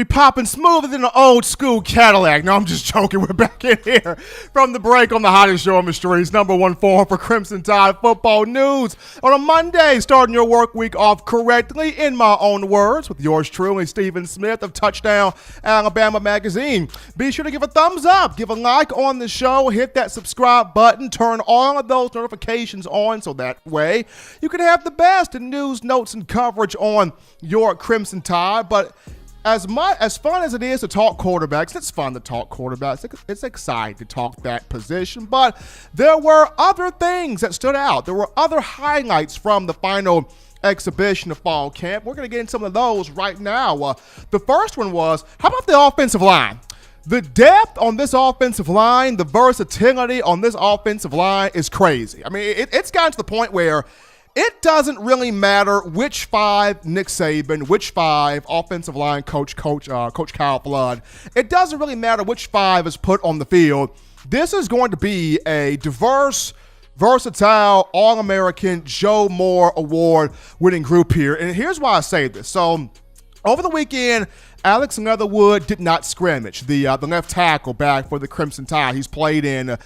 We popping smoother than an old school Cadillac. No, I'm just joking. We're back in here from the break on the hottest show on the streets. Number one forum for Crimson Tide football news on a Monday, starting your work week off correctly in my own words with yours truly, Stephen Smith of Touchdown Alabama Magazine. Be sure to give a thumbs up, give a like on the show, hit that subscribe button, turn all of those notifications on so that way you can have the best in news, notes, and coverage on your Crimson Tide. But as fun as it is to talk quarterbacks, it's fun to talk quarterbacks. It's exciting to talk that position. But there were other things that stood out. There were other highlights from the final exhibition of fall camp. We're going to get into some of those right now. The first one was, how about the offensive line? The depth on this offensive line, the versatility on this offensive line is crazy. I mean, it's gotten to the point where it doesn't really matter which five Nick Saban, which five offensive line coach Kyle Flood. It doesn't really matter which five is put on the field. This is going to be a diverse, versatile, All-American, Joe Moore Award-winning group here. And here's why I say this. So over the weekend, Alex Leatherwood did not scrimmage, the left tackle back for the Crimson Tide. He's played in a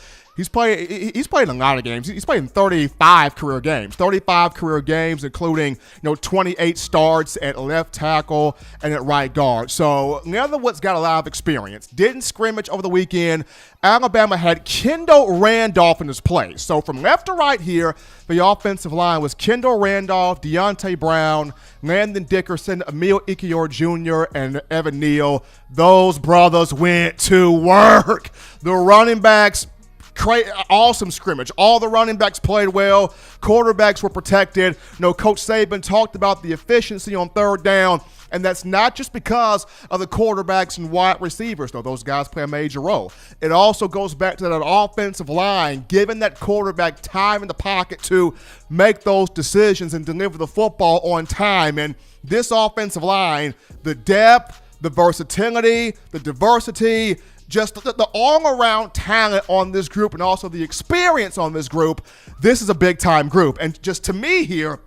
lot of games. He's played in 35 career games, including 28 starts at left tackle and at right guard. So Leatherwood's got a lot of experience. Didn't scrimmage over the weekend. Alabama had Kendall Randolph in his place. So from left to right here, the offensive line was Kendall Randolph, Deontay Brown, Landon Dickerson, Emil Ikior Jr., and Evan Neal. Those brothers went to work. The running backs, awesome scrimmage. All the running backs played well. Quarterbacks were protected. Coach Saban talked about the efficiency on third down, and that's not just because of the quarterbacks and wide receivers, though those guys play a major role. It also goes back to that offensive line, giving that quarterback time in the pocket to make those decisions and deliver the football on time. And this offensive line, the depth, the versatility, the diversity, just the all-around talent on this group and also the experience on this group, this is a big-time group. And just to me here,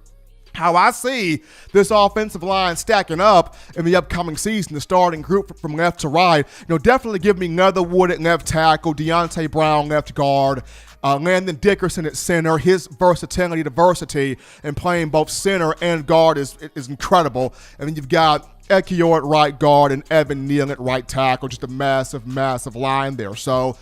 how I see this offensive line stacking up in the upcoming season, the starting group from left to right, definitely give me Leatherwood at left tackle, Deontay Brown left guard, Landon Dickerson at center. His versatility, diversity, and playing both center and guard is incredible. And then you've got Ekior at right guard and Evan Neal at right tackle. Just a massive, massive line there. So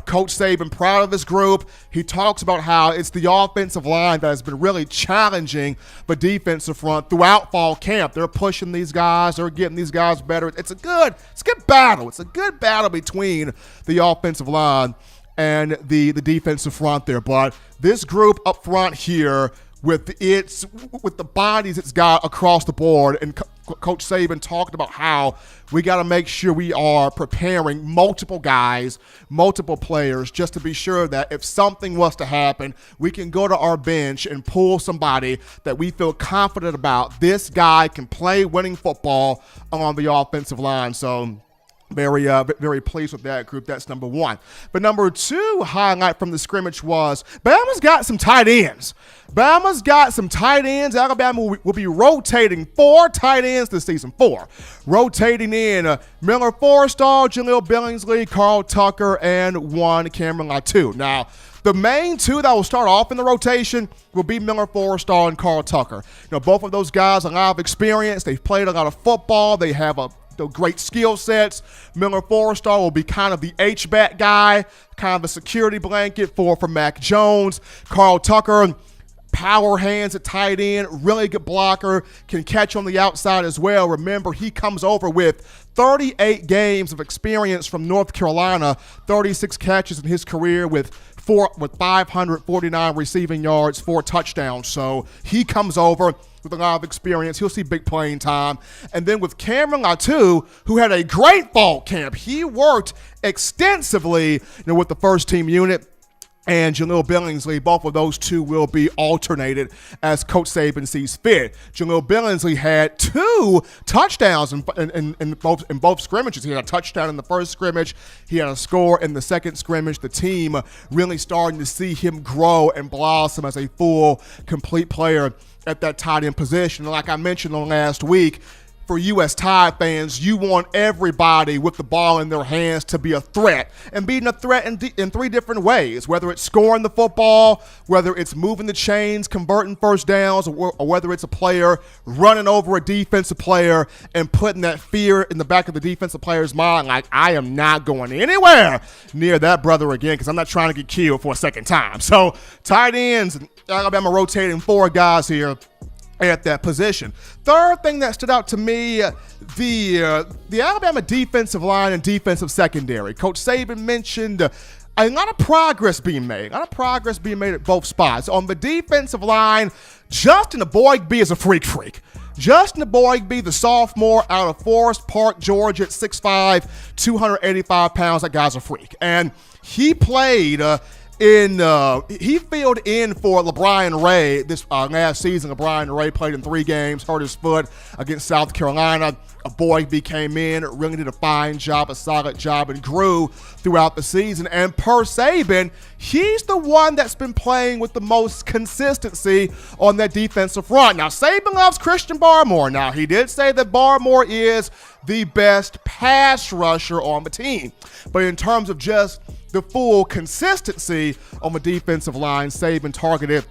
Coach Saban, proud of his group. He talks about how it's the offensive line that has been really challenging the defensive front throughout fall camp. They're pushing these guys. They're getting these guys better. It's a good battle. It's a good battle between the offensive line and the defensive front there. But this group up front here, with the bodies it's got across the board, and Coach Saban talked about how we got to make sure we are preparing multiple guys, multiple players, just to be sure that if something was to happen, we can go to our bench and pull somebody that we feel confident about. This guy can play winning football on the offensive line. So very pleased with that group. That's number one. But number two highlight from the scrimmage was Bama's got some tight ends. Alabama will be rotating 4 tight ends this season. 4. Rotating in Miller Forrestall, Jaleel Billingsley, Carl Tucker, and 1 Cameron Latu. Now, the main 2 that will start off in the rotation will be Miller Forrestall and Carl Tucker. Both of those guys have a lot of experience. They've played a lot of football. They have great skill sets. Miller Forrestall will be kind of the H-back guy, kind of a security blanket for Mac Jones. Carl Tucker, power hands at tight end, really good blocker, can catch on the outside as well. Remember, he comes over with 38 games of experience from North Carolina, 36 catches in his career with 549 receiving yards, 4 touchdowns. So he comes over with a lot of experience. He'll see big playing time. And then with Cameron Latu, who had a great fall camp, he worked extensively with the first team unit. And Jaleel Billingsley, both of those 2 will be alternated as Coach Saban sees fit. Jaleel Billingsley had 2 touchdowns in both scrimmages. He had a touchdown in the first scrimmage. He had a score in the second scrimmage. The team really starting to see him grow and blossom as a full, complete player at that tight end position. Like I mentioned last week, for you as Tide fans, you want everybody with the ball in their hands to be a threat, and being a threat in three different ways, whether it's scoring the football, whether it's moving the chains, converting first downs, or whether it's a player running over a defensive player and putting that fear in the back of the defensive player's mind, like, I am not going anywhere near that brother again because I'm not trying to get killed for a second time. So tight ends, Alabama rotating 4 guys here at that position. Third thing that stood out to me, the Alabama defensive line and defensive secondary. Coach Saban mentioned a lot of progress being made. A lot of progress being made at both spots. On the defensive line, Justin Eboigbe is a freak. Justin Eboigbe, the sophomore out of Forest Park, Georgia, at 6'5", 285 pounds. That guy's a freak. And he played he filled in for LeBron Ray this last season. LeBron Ray played in 3 games, hurt his foot against South Carolina. Eboigbe came in, really did a fine job, a solid job, and grew throughout the season. And per Saban, he's the one that's been playing with the most consistency on that defensive front. Now, Saban loves Christian Barmore. Now, he did say that Barmore is the best pass rusher on the team. But in terms of just the full consistency on the defensive line, Saban targeted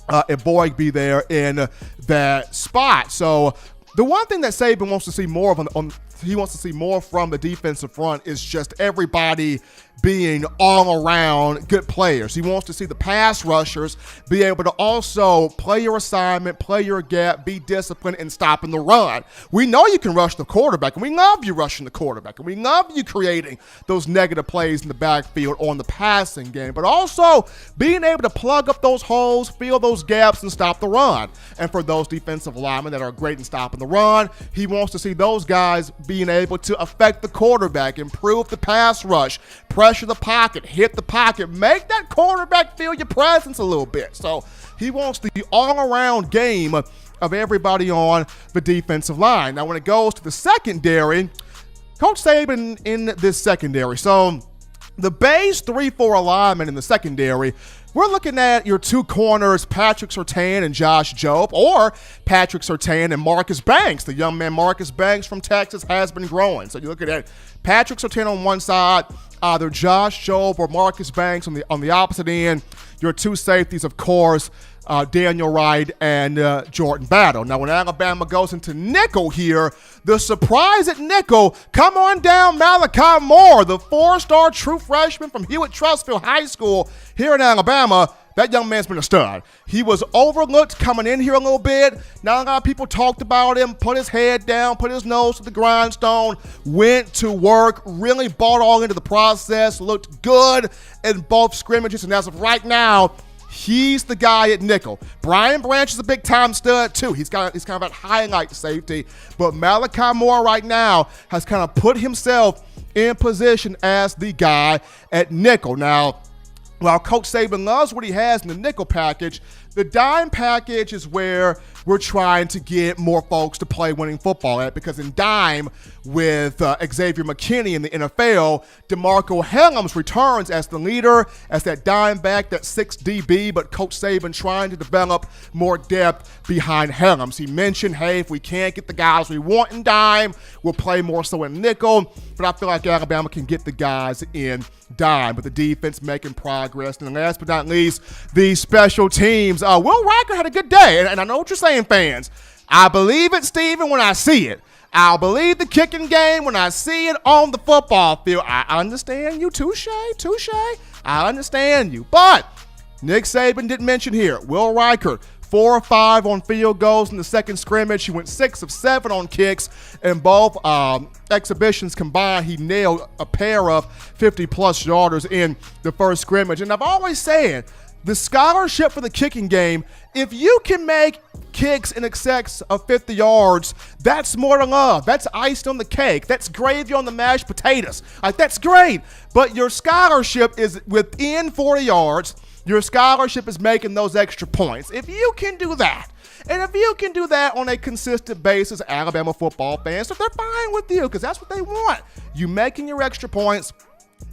Eboigbe there in that spot. So the one thing that Saban wants to see more of he wants to see more from the defensive front is just everybody being all around good players. He wants to see the pass rushers be able to also play your assignment, play your gap, be disciplined, and stopping the run. We know you can rush the quarterback, and we love you rushing the quarterback, and we love you creating those negative plays in the backfield on the passing game, but also being able to plug up those holes, fill those gaps, and stop the run. And for those defensive linemen that are great in stopping the run, he wants to see those guys being able to affect the quarterback, improve the pass rush, pressure the pocket, hit the pocket, make that quarterback feel your presence a little bit. So he wants the all-around game of everybody on the defensive line. Now, when it goes to the secondary, Coach Saban in this secondary. So the base 3-4 alignment in the secondary, we're looking at your 2 corners, Patrick Surtain and Josh Jobe, or Patrick Surtain and Marcus Banks. The young man Marcus Banks from Texas has been growing. So you're looking at Patrick Surtain on one side, either Josh Jobe or Marcus Banks on the opposite end. Your 2 safeties, of course, Daniel Wright and Jordan Battle. Now, when Alabama goes into nickel here, the surprise at nickel, come on down Malachi Moore, the 4-star true freshman from Hewitt-Trussville High School here in Alabama. That young man's been a stud. He was overlooked coming in here a little bit. Not a lot of people talked about him, put his head down, put his nose to the grindstone, went to work, really bought all into the process, looked good in both scrimmages, and as of right now, he's the guy at nickel. Brian Branch is a big-time stud, too. He's kind of that highlight safety. But Malachi Moore right now has kind of put himself in position as the guy at nickel. Now, while Coach Saban loves what he has in the nickel package, the dime package is where we're trying to get more folks to play winning football at, because in dime with Xavier McKinney in the NFL, DeMarco Hellams returns as the leader, as that dime back, that 6 DB, but Coach Saban trying to develop more depth behind Hellams. He mentioned, hey, if we can't get the guys we want in dime, we'll play more so in nickel, but I feel like Alabama can get the guys in dime, but the defense making progress. And last but not least, the special teams. Will Riker had a good day, and I know what you're saying, fans. I believe it, Steven, when I see it. I'll believe the kicking game when I see it on the football field. I understand you, touche. I understand you. But Nick Saban didn't mention here, Will Riker, 4 of 5 on field goals in the second scrimmage. He went 6 of 7 on kicks. In both exhibitions combined, he nailed a pair of 50-plus yarders in the first scrimmage. And I've always said, the scholarship for the kicking game, if you can make kicks in excess of 50 yards, that's more than love. That's iced on the cake. That's gravy on the mashed potatoes. Like, that's great. But your scholarship is within 40 yards. Your scholarship is making those extra points. If you can do that, and if you can do that on a consistent basis, Alabama football fans, so they're fine with you, because that's what they want. You making your extra points,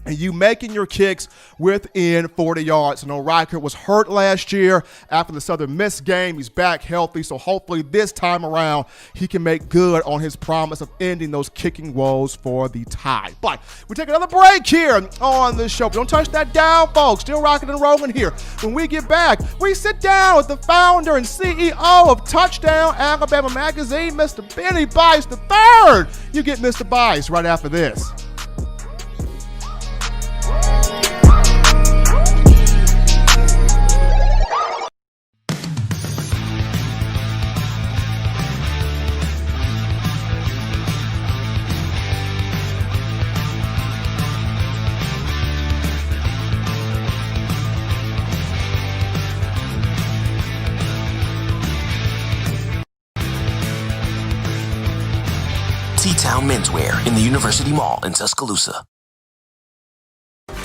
and you making your kicks within 40 yards. I know Riker was hurt last year after the Southern Miss game. He's back healthy, so hopefully this time around he can make good on his promise of ending those kicking woes for the Tide. But we take another break here on the show. Don't touch that dial, folks. Still rocking and rolling here. When we get back, we sit down with the founder and CEO of Touchdown Alabama Magazine, Mr. Benny Bice III. You get Mr. Bice right after this. T-Town Menswear in the University Mall in Tuscaloosa.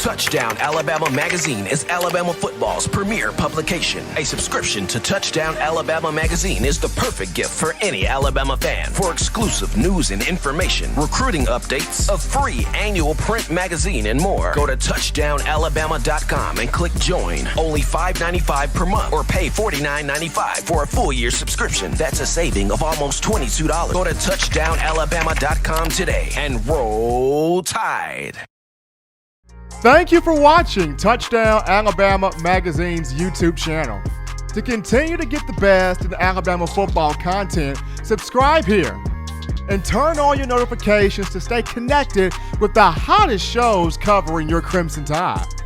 Touchdown Alabama Magazine is Alabama football's premier publication. A subscription to Touchdown Alabama Magazine is the perfect gift for any Alabama fan. For exclusive news and information, recruiting updates, a free annual print magazine, and more, go to touchdownalabama.com and click join. Only $5.95 per month or pay $49.95 for a full year subscription. That's a saving of almost $22. Go to touchdownalabama.com today and roll Tide. Thank you for watching Touchdown Alabama Magazine's YouTube channel. To continue to get the best in Alabama football content, subscribe here and turn on your notifications to stay connected with the hottest shows covering your Crimson Tide.